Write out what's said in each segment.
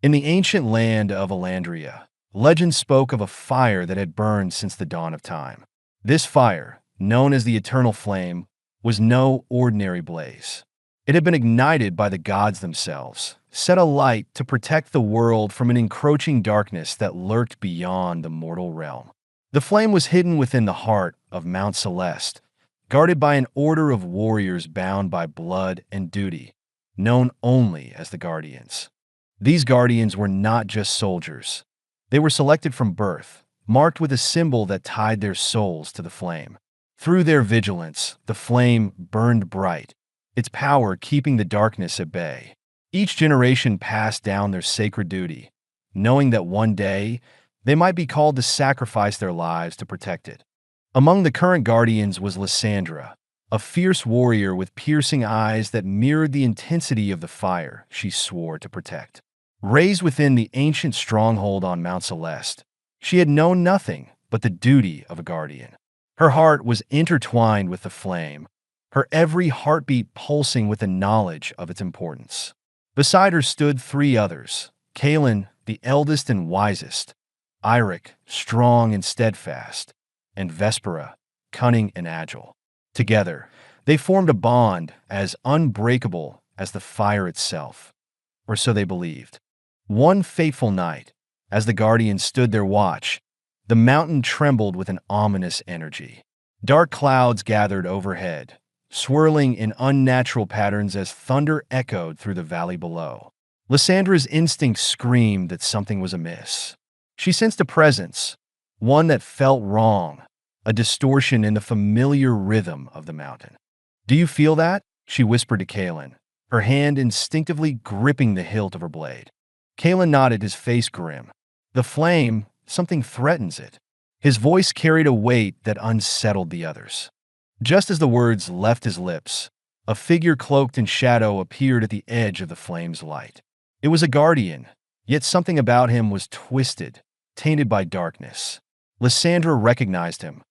In the ancient land of Elandria, legend spoke of a fire that had burned since the dawn of time. This fire, known as the Eternal Flame, was no ordinary blaze. It had been ignited by the gods themselves, set alight to protect the world from an encroaching darkness that lurked beyond the mortal realm. The flame was hidden within the heart of Mount Celeste, guarded by an order of warriors bound by blood and duty, known only as the Guardians. These Guardians were not just soldiers. They were selected from birth, marked with a symbol that tied their souls to the flame. Through their vigilance, the flame burned bright, its power keeping the darkness at bay. Each generation passed down their sacred duty, knowing that one day they might be called to sacrifice their lives to protect it. Among the current Guardians was Lysandra, a fierce warrior with piercing eyes that mirrored the intensity of the fire she swore to protect. Raised within the ancient stronghold on Mount Celeste, she had known nothing but the duty of a guardian. Her heart was intertwined with the flame, her every heartbeat pulsing with the knowledge of its importance. Beside her stood three others: Caelan, the eldest and wisest; Eirik, strong and steadfast; and Vespera, cunning and agile. Together, they formed a bond as unbreakable as the fire itself, or so they believed. One fateful night, as the Guardians stood their watch, the mountain trembled with an ominous energy. Dark clouds gathered overhead, swirling in unnatural patterns as thunder echoed through the valley below. Lysandra's instincts screamed that something was amiss. She sensed a presence, one that felt wrong, a distortion in the familiar rhythm of the mountain. "Do you feel that?" she whispered to Caelan, her hand instinctively gripping the hilt of her blade. Caelan nodded, his face grim. "The flame, something threatens it." His voice carried a weight that unsettled the others. Just as the words left his lips, a figure cloaked in shadow appeared at the edge of the flame's light. It was a guardian, yet something about him was twisted, tainted by darkness. Lysandra recognized him.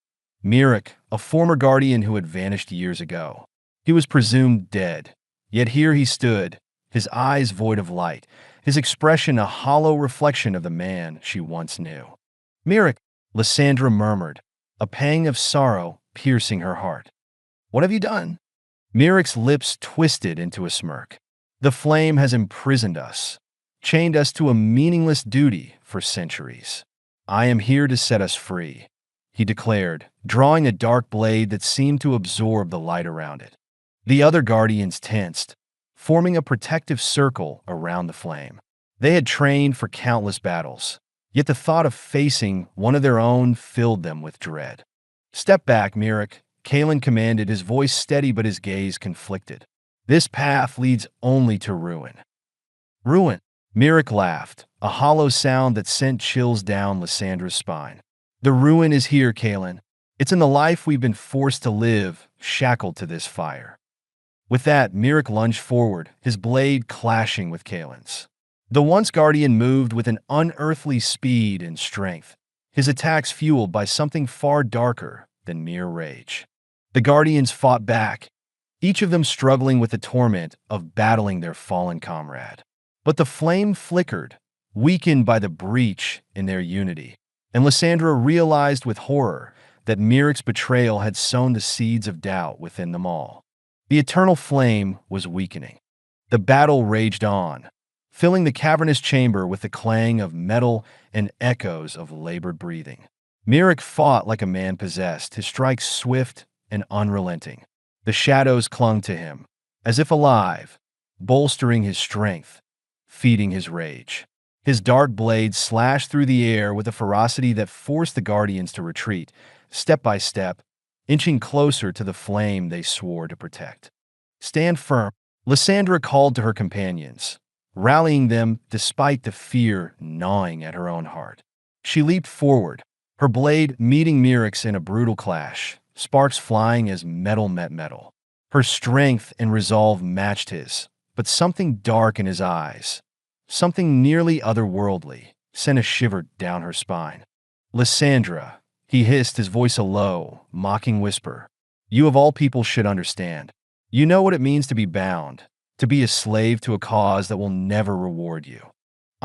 Miraak, a former guardian who had vanished years ago. He was presumed dead, yet here he stood, his eyes void of light, his expression a hollow reflection of the man she once knew. "Miraak," Lysandra murmured, a pang of sorrow piercing her heart. "What have you done?" Miraak's lips twisted into a smirk. "The flame has imprisoned us, chained us to a meaningless duty for centuries. I am here to set us free," he declared, drawing a dark blade that seemed to absorb the light around it. The other guardians tensed, forming a protective circle around the flame. They had trained for countless battles, yet the thought of facing one of their own filled them with dread. "Step back, Miraak," Caelan commanded, his voice steady but his gaze conflicted. "This path leads only to ruin." "Ruin?" Miraak laughed, a hollow sound that sent chills down Lysandra's spine. "The ruin is here, Caelan. It's in the life we've been forced to live, shackled to this fire." With that, Miraak lunged forward, his blade clashing with Caelan's. The once guardian moved with an unearthly speed and strength, his attacks fueled by something far darker than mere rage. The guardians fought back, each of them struggling with the torment of battling their fallen comrade. But the flame flickered, weakened by the breach in their unity, and Lysandra realized with horror that Miraak's betrayal had sown the seeds of doubt within them all. The eternal flame was weakening. The battle raged on, filling the cavernous chamber with the clang of metal and echoes of labored breathing. Miraak fought like a man possessed, his strikes swift and unrelenting. The shadows clung to him, as if alive, bolstering his strength, feeding his rage. His dark blade slashed through the air with a ferocity that forced the guardians to retreat, step by step, inching closer to the flame they swore to protect. "Stand firm," Lysandra called to her companions, rallying them despite the fear gnawing at her own heart. She leaped forward, her blade meeting Miraak's in a brutal clash, sparks flying as metal met metal. Her strength and resolve matched his, but something dark in his eyes, something nearly otherworldly, sent a shiver down her spine. "Lysandra," he hissed, his voice a low, mocking whisper, "you of all people should understand. You know what it means to be bound, to be a slave to a cause that will never reward you.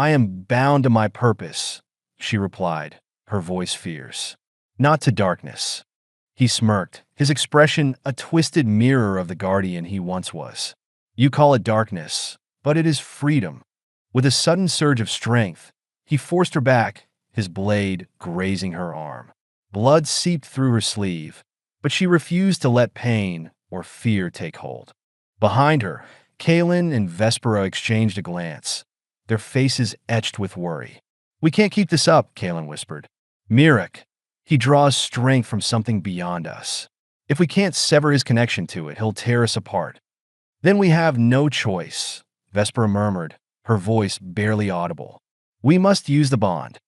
I am bound to my purpose, she replied, her voice fierce. Not to darkness. He smirked, his expression a twisted mirror of the guardian he once was. You call it darkness, but it is freedom. With a sudden surge of strength, he forced her back, his blade grazing her arm. Blood seeped through her sleeve, but she refused to let pain or fear take hold. Behind her, Caelan and Vespera exchanged a glance, their faces etched with worry. We can't keep this up, Caelan whispered. Miraak, he draws strength from something beyond us. If we can't sever his connection to it, he'll tear us apart. Then we have no choice, Vespera murmured, her voice barely audible. We must use the bond.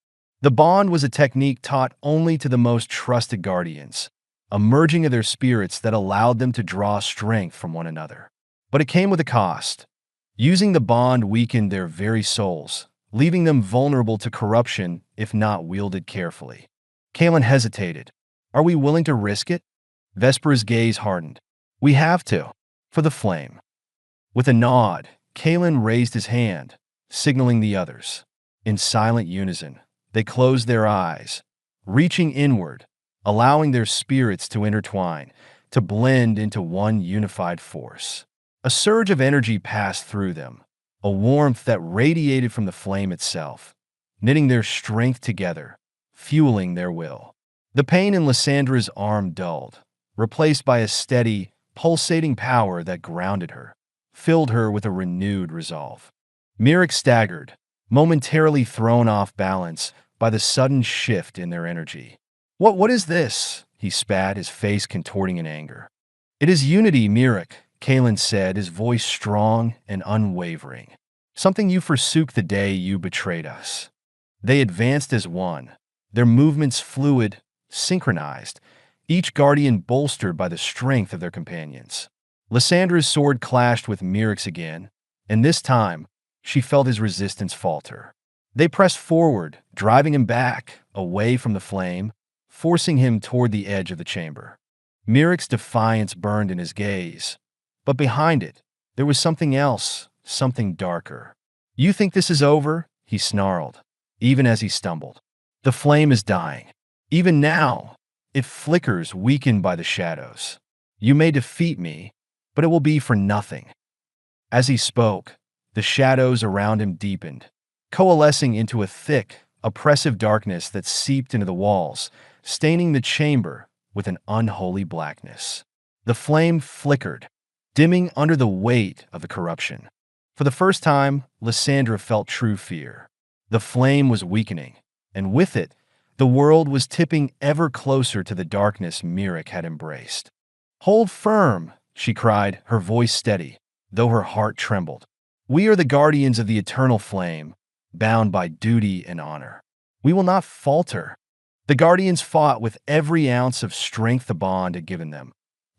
The bond was a technique taught only to the most trusted guardians, a merging of their spirits that allowed them to draw strength from one another. But it came with a cost. Using the bond weakened their very souls, leaving them vulnerable to corruption if not wielded carefully. Caelan hesitated. Are we willing to risk it? Vespera's gaze hardened. We have to, for the flame. With a nod, Caelan raised his hand, signaling the others. In silent unison, they closed their eyes, reaching inward, allowing their spirits to intertwine, to blend into one unified force. A surge of energy passed through them, a warmth that radiated from the flame itself, knitting their strength together, fueling their will. The pain in Lysandra's arm dulled, replaced by a steady, pulsating power that grounded her, filled her with a renewed resolve. Miraak staggered, momentarily thrown off balance by the sudden shift in their energy. What is this? He spat, his face contorting in anger. It is unity, Miraak, Caelan said, his voice strong and unwavering. Something you forsook the day you betrayed us. They advanced as one, their movements fluid, synchronized, each guardian bolstered by the strength of their companions. Lysandra's sword clashed with Miraak's again, and this time, she felt his resistance falter. They pressed forward, driving him back, away from the flame, forcing him toward the edge of the chamber. Miraak's defiance burned in his gaze, but behind it, there was something else, something darker. You think this is over? He snarled, even as he stumbled. The flame is dying. Even now, it flickers, weakened by the shadows. You may defeat me, but it will be for nothing. As he spoke, the shadows around him deepened, coalescing into a thick, oppressive darkness that seeped into the walls, staining the chamber with an unholy blackness. The flame flickered, dimming under the weight of the corruption. For the first time, Lysandra felt true fear. The flame was weakening, and with it, the world was tipping ever closer to the darkness Miraak had embraced. Hold firm, she cried, her voice steady, though her heart trembled. We are the guardians of the eternal flame, bound by duty and honor. We will not falter. The guardians fought with every ounce of strength the bond had given them,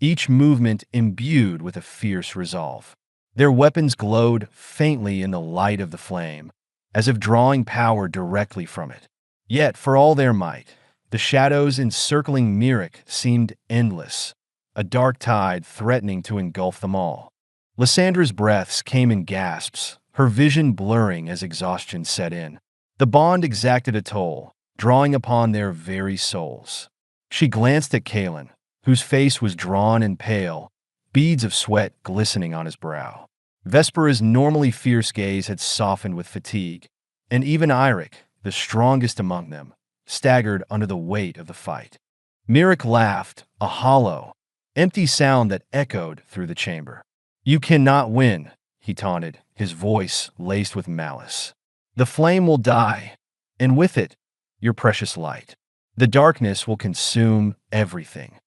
each movement imbued with a fierce resolve. Their weapons glowed faintly in the light of the flame, as if drawing power directly from it. Yet, for all their might, the shadows encircling Miraak seemed endless, a dark tide threatening to engulf them all. Lysandra's breaths came in gasps, her vision blurring as exhaustion set in. The bond exacted a toll, drawing upon their very souls. She glanced at Caelan, whose face was drawn and pale, beads of sweat glistening on his brow. Vespera's normally fierce gaze had softened with fatigue, and even Eirik, the strongest among them, staggered under the weight of the fight. Miraak laughed, a hollow, empty sound that echoed through the chamber. You cannot win, he taunted, his voice laced with malice. The flame will die, and with it, your precious light. The darkness will consume everything.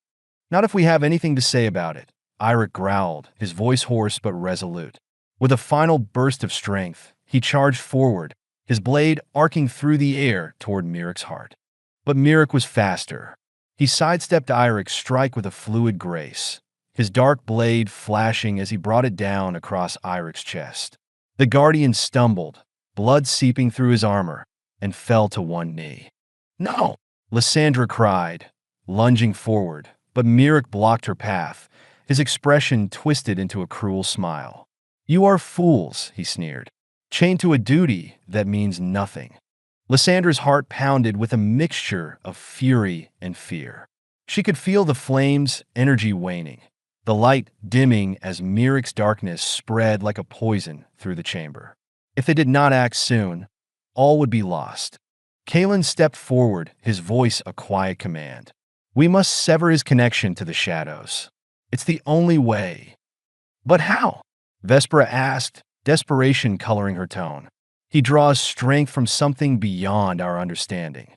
Not if we have anything to say about it, Eirik growled, his voice hoarse but resolute. With a final burst of strength, he charged forward, his blade arcing through the air toward Miraak's heart. But Miraak was faster. He sidestepped Eirik's strike with a fluid grace, his dark blade flashing as he brought it down across Eirik's chest. The guardian stumbled, blood seeping through his armor, and fell to one knee. No! Lysandra cried, lunging forward, but Miraak blocked her path, his expression twisted into a cruel smile. You are fools, he sneered. chained to a duty that means nothing. Lysandra's heart pounded with a mixture of fury and fear. She could feel the flame's energy waning, the light dimming as Miraak's darkness spread like a poison through the chamber. If they did not act soon, all would be lost. Caelan stepped forward, his voice a quiet command. We must sever his connection to the shadows. It's the only way. But how? Vespera asked, desperation coloring her tone. He draws strength from something beyond our understanding.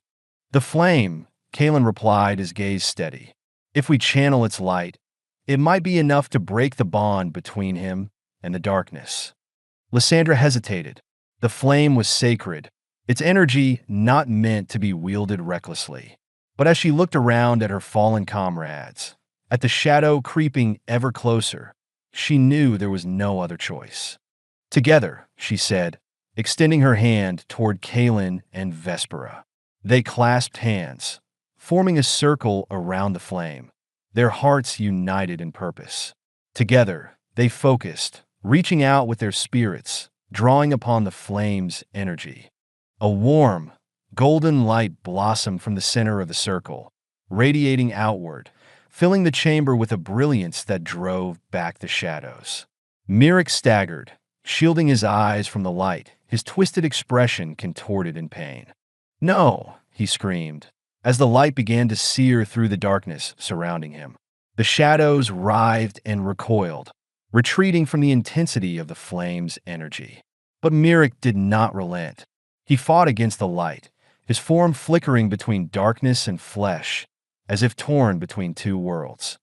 The flame, Caelan replied, his gaze steady. If we channel its light, it might be enough to break the bond between him and the darkness. Lysandra hesitated. The flame was sacred, its energy not meant to be wielded recklessly. But as she looked around at her fallen comrades, at the shadow creeping ever closer, she knew there was no other choice. Together, she said, extending her hand toward Caelan and Vespera. They clasped hands, forming a circle around the flame, their hearts united in purpose. Together, they focused, reaching out with their spirits, drawing upon the flame's energy. A warm, golden light blossomed from the center of the circle, radiating outward, filling the chamber with a brilliance that drove back the shadows. Miraak staggered, shielding his eyes from the light, his twisted expression contorted in pain. No, he screamed, as the light began to sear through the darkness surrounding him. The shadows writhed and recoiled, retreating from the intensity of the flame's energy. But Miraak did not relent. He fought against the light, his form flickering between darkness and flesh, as if torn between two worlds.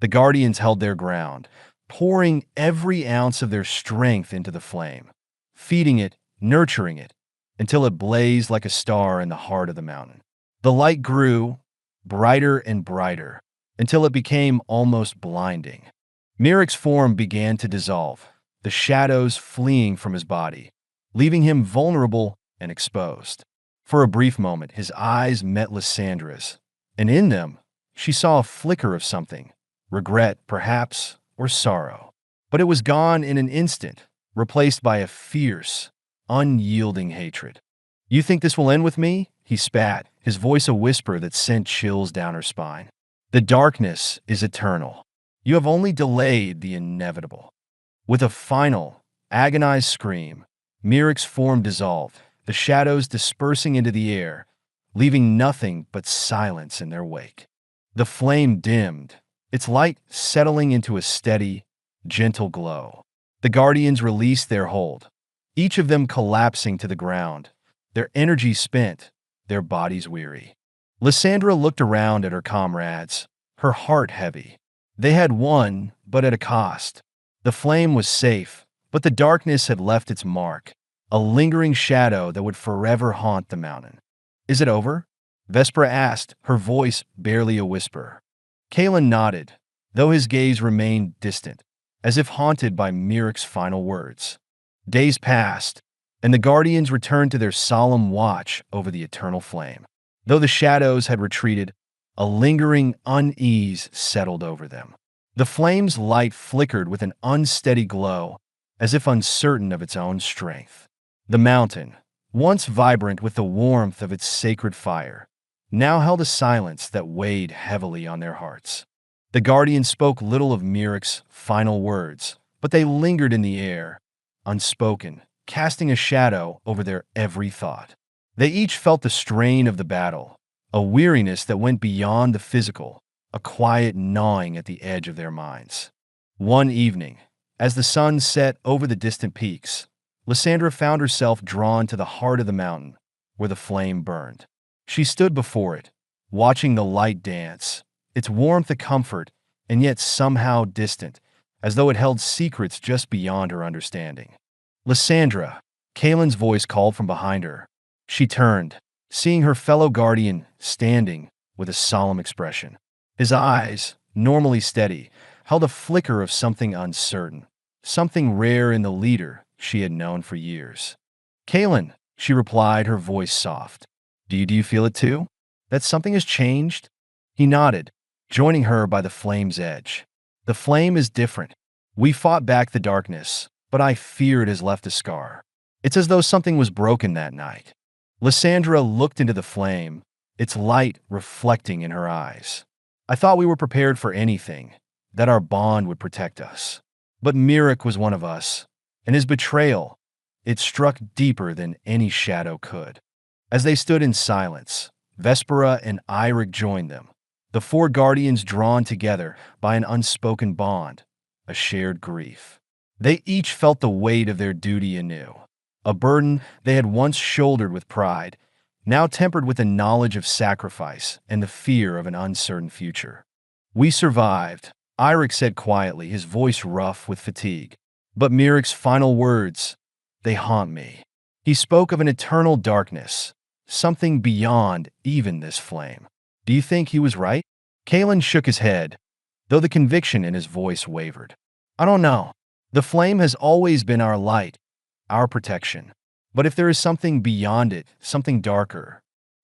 The guardians held their ground, pouring every ounce of their strength into the flame, feeding it, nurturing it, until it blazed like a star in the heart of the mountain. The light grew, brighter and brighter, until it became almost blinding. Miraak's form began to dissolve, the shadows fleeing from his body, leaving him vulnerable and exposed. For a brief moment, his eyes met Lysandra's, and in them, she saw a flicker of something, regret, perhaps, or sorrow. But it was gone in an instant, replaced by a fierce, unyielding hatred. You think this will end with me? He spat, his voice a whisper that sent chills down her spine. The darkness is eternal. You have only delayed the inevitable. With a final, agonized scream, Miraak's form dissolved, the shadows dispersing into the air, leaving nothing but silence in their wake. The flame dimmed, its light settling into a steady, gentle glow. The guardians released their hold, each of them collapsing to the ground, their energy spent, their bodies weary. Lysandra looked around at her comrades, her heart heavy. They had won, but at a cost. The flame was safe, but the darkness had left its mark, a lingering shadow that would forever haunt the mountain. Is it over? Vespera asked, her voice barely a whisper. Caelan nodded, though his gaze remained distant, as if haunted by Miraak's final words. Days passed, and the guardians returned to their solemn watch over the eternal flame. Though the shadows had retreated, a lingering unease settled over them. The flame's light flickered with an unsteady glow, as if uncertain of its own strength. The mountain, once vibrant with the warmth of its sacred fire, now held a silence that weighed heavily on their hearts. The guardians spoke little of Miraak's final words, but they lingered in the air, unspoken, casting a shadow over their every thought. They each felt the strain of the battle, a weariness that went beyond the physical, a quiet gnawing at the edge of their minds. One evening, as the sun set over the distant peaks, Lysandra found herself drawn to the heart of the mountain, where the flame burned. She stood before it, watching the light dance, its warmth a comfort, and yet somehow distant, as though it held secrets just beyond her understanding. Lysandra, Caelan's voice called from behind her. She turned, seeing her fellow guardian standing with a solemn expression. His eyes, normally steady, held a flicker of something uncertain, something rare in the leader she had known for years. Caelan, she replied, her voice soft. Do you feel it too? That something has changed? He nodded, joining her by the flame's edge. The flame is different. We fought back the darkness, but I fear it has left a scar. It's as though something was broken that night. Lysandra looked into the flame, its light reflecting in her eyes. I thought we were prepared for anything, that our bond would protect us. But Miraak was one of us, and his betrayal, it struck deeper than any shadow could. As they stood in silence, Vespera and Eirik joined them, the four guardians drawn together by an unspoken bond, a shared grief. They each felt the weight of their duty anew, a burden they had once shouldered with pride, now tempered with the knowledge of sacrifice and the fear of an uncertain future. "We survived," Eirik said quietly, his voice rough with fatigue. But Miraak's final words, they haunt me. He spoke of an eternal darkness, something beyond even this flame. Do you think he was right? Caelan shook his head, though the conviction in his voice wavered. I don't know. The flame has always been our light, our protection. But if there is something beyond it, something darker.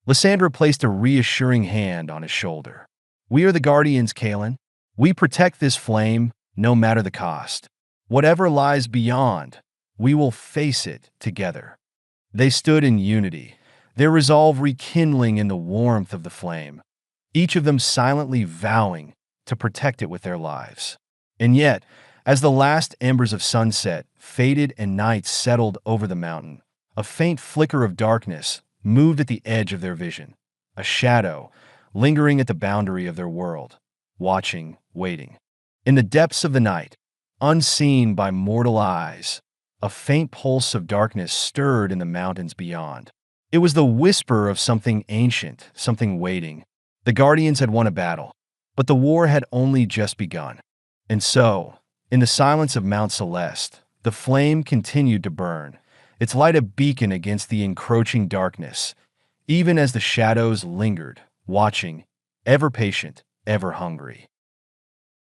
Lysandra placed a reassuring hand on his shoulder. We are the guardians, Caelan. We protect this flame, no matter the cost. Whatever lies beyond, we will face it together. They stood in unity, their resolve rekindling in the warmth of the flame, each of them silently vowing to protect it with their lives. And yet, as the last embers of sunset faded and night settled over the mountain, a faint flicker of darkness moved at the edge of their vision, a shadow lingering at the boundary of their world, watching, waiting. In the depths of the night, unseen by mortal eyes, a faint pulse of darkness stirred in the mountains beyond. It was the whisper of something ancient, something waiting. The Guardians had won a battle, but the war had only just begun. And so, in the silence of Mount Celeste, the flame continued to burn, its light a beacon against the encroaching darkness, even as the shadows lingered, watching, ever patient, ever hungry.